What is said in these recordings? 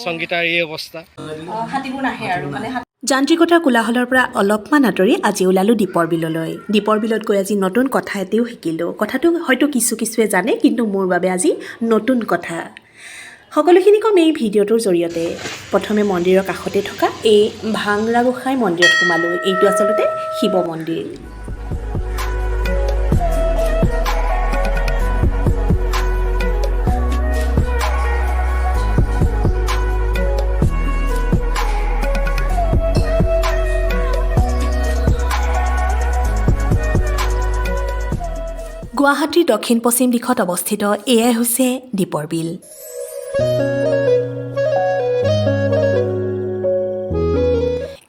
সংগীতাৰ এই অৱস্থা হাতীবোৰ নাহে আৰু মানে যান্ত্ৰিকতাৰ কোলাহলৰ পৰা অলপমান আঁতৰি আজি ওলালোঁ দীপৰ বিললৈ। দীপৰ বিলত গৈ আজি নতুন কথা এটাও শিকিলোঁ। কথাটো হয়তো কিছুৱে জানে, কিন্তু মোৰ বাবে আজি নতুন কথা। সকলোখিনি কম এই ভিডিঅ'টোৰ জৰিয়তে। প্ৰথমে মন্দিৰৰ কাষতে থকা এই ভাংৰা গোসাঁই মন্দিৰত সোমালোঁ। এইটো আচলতে শিৱ মন্দিৰ। গুৱাহাটীৰ দক্ষিণ পশ্চিম দিশত অৱস্থিত এয়াই হৈছে দীপৰ বিল।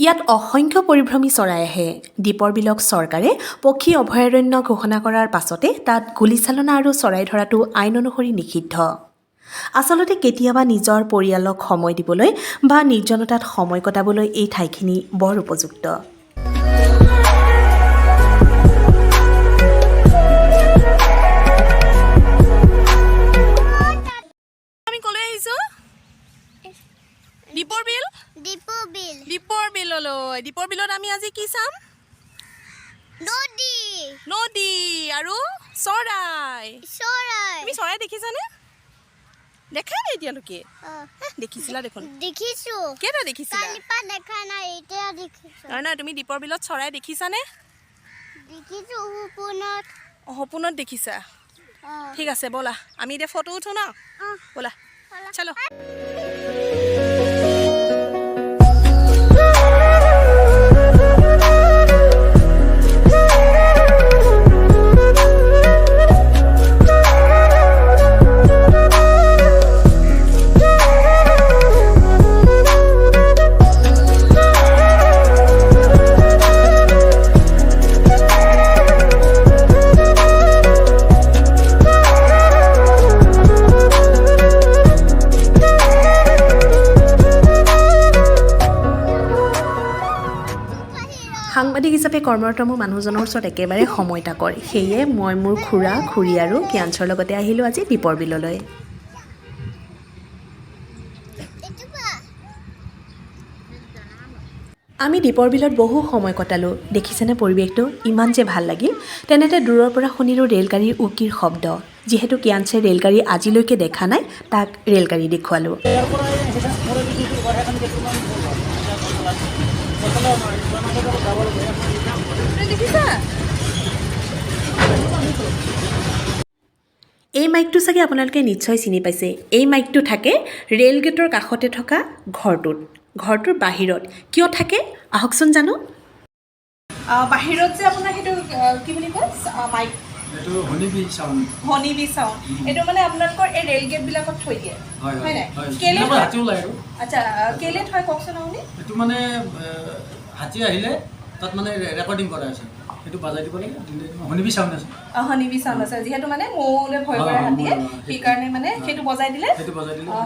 ইয়াত অসংখ্য পৰিভ্ৰমী চৰাই আহে। দীপৰ বিলক চৰকাৰে পক্ষী অভয়াৰণ্য ঘোষণা কৰাৰ পাছতে তাত গুলীচালনা আৰু চৰাই ধৰাটো আইন অনুসৰি নিষিদ্ধ। আচলতে কেতিয়াবা নিজৰ পৰিয়ালক সময় দিবলৈ বা নিৰ্জনতাত সময় কটাবলৈ এই ঠাইখিনি বৰ উপযুক্ত। দীপৰ বিলত আমি আজি কি চাম? নদী আৰু চৰাই। তুমি চৰাই দেখিছানে? দেখা নাই এতিয়ালৈকে? দেখিছিলা দেখোন। দেখিছো। কেইটা দেখিছিলা? কালিপা দেখা নাই, এতিয়া দেখিছো। নহয়, তুমি দীপৰ বিলত চৰাই দেখিছানে? দেখিছো সপোনত। সপোনত দেখিছা? ঠিক আছে, ব'লা আমি এতিয়া ফটো উঠো ন? ব'লা চলো। সাংবাদিক হিচাপে কৰ্মৰত মোৰ মানুহজনৰ ওচৰত একেবাৰে সময় তাকৰ। সেয়ে মই মোৰ খুৰা, খুৰী আৰু ক্যাঞ্চৰ লগতে আহিলোঁ আজি দীপৰ বিললৈ। আমি দীপৰ বিলত বহু সময় কটালোঁ। দেখিছেনে পৰিৱেশটো? ইমান যে ভাল লাগিল। তেনেতে দূৰৰ পৰা শুনিলোঁ ৰেলগাড়ীৰ উকিৰ শব্দ। যিহেতু ক্যাঞ্চে ৰেলগাড়ী আজিলৈকে দেখা নাই, তাক ৰেলগাড়ী দেখুৱালোঁ। এই মাইকটো চাগে আপোনালোকে নিশ্চয় চিনি পাইছে। এই মাইকটো থাকে ৰেল গেটৰ কাষতে থকা ঘৰটোৰ বাহিৰত। কিয় থাকে আহকচোন জানো। বাহিৰত যে আপোনাৰ সেইটো কি বুলি কয় মাইক, হনিবি চাউণ্ড, এইটো মানে আপোনালোকৰ এই ৰেল গেটবিলাকত থৈ দিয়ে, হয় নাই? কেলে আচ্ছা, কেলে থয় কওকচোন আপুনি? এইটো মানে হাতী আহিলে তাত মানে ৰেকৰ্ডিং কৰা আছে, সেইটো বাজাই দিব লাগে। হনিবি চাউণ্ড আছে, হনিবি চাউণ্ড আছে। যিহেতু মানে মৌলে ভয় কৰে হাতীয়ে, সেইকাৰণে মানে সেইটো বজাই দিলে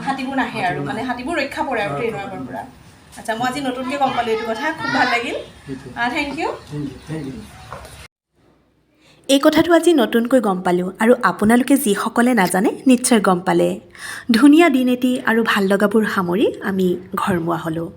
হাতীবোৰ নাহে আৰু মানে হাতীবোৰ ৰক্ষা পৰে আৰু ট্ৰেইনৰ পৰা। আচ্ছা, মই আজি নতুনকৈ গম পালোঁ এইটো কথা, খুব ভাল লাগিল। Thank you. এই কথাটো আজি নতুনকৈ গম পালোঁ, আৰু আপোনালোকে যিসকলে নাজানে নিশ্চয় গম পালে। ধুনীয়া দিন এটি আৰু ভাল লগাবোৰ সামৰি আমি ঘৰমুৱা হ'লোঁ।